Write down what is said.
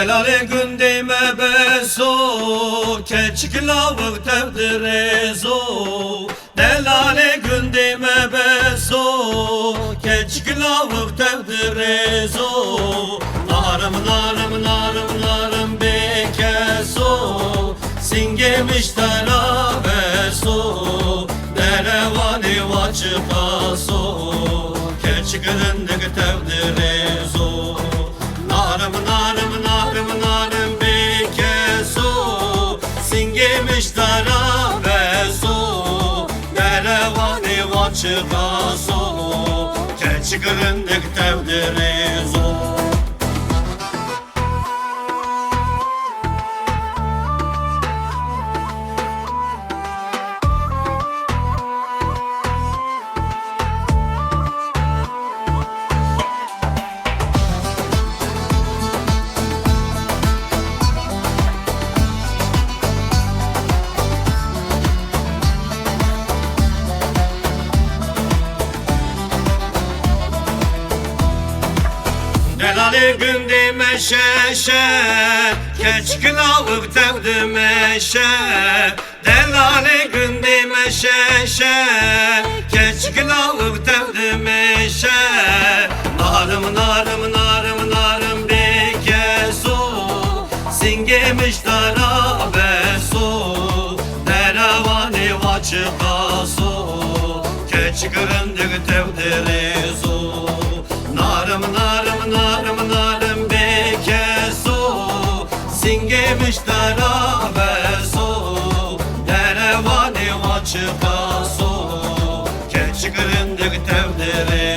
Delale gündeme beso, keçik lavık tevdirezo. Delale gündeme beso, keçik lavık tevdirezo. Narım narım narım narım bekeso, singemiş terabeso. Derevani vaçıkaso, keçik rındık tevdirezo. Narım narım narım narım bekeso, singemiş terabeso. Derevani vaçıkaso, keçik rındık tevdirezo. Delali gündü meşeşe, keçkin alıp tevdi meşe. Delali gündü meşeşe, keçkin alıp tevdi meşe. Narım narım narım narım bekeso, singemiş tarabeso. Derevani vaçıkaso, keçik rındık tevdirezo. Narım narım narım narım bekeso, singemiş terabeso. Derevani vaçıkaso, keçik rındık tevdire.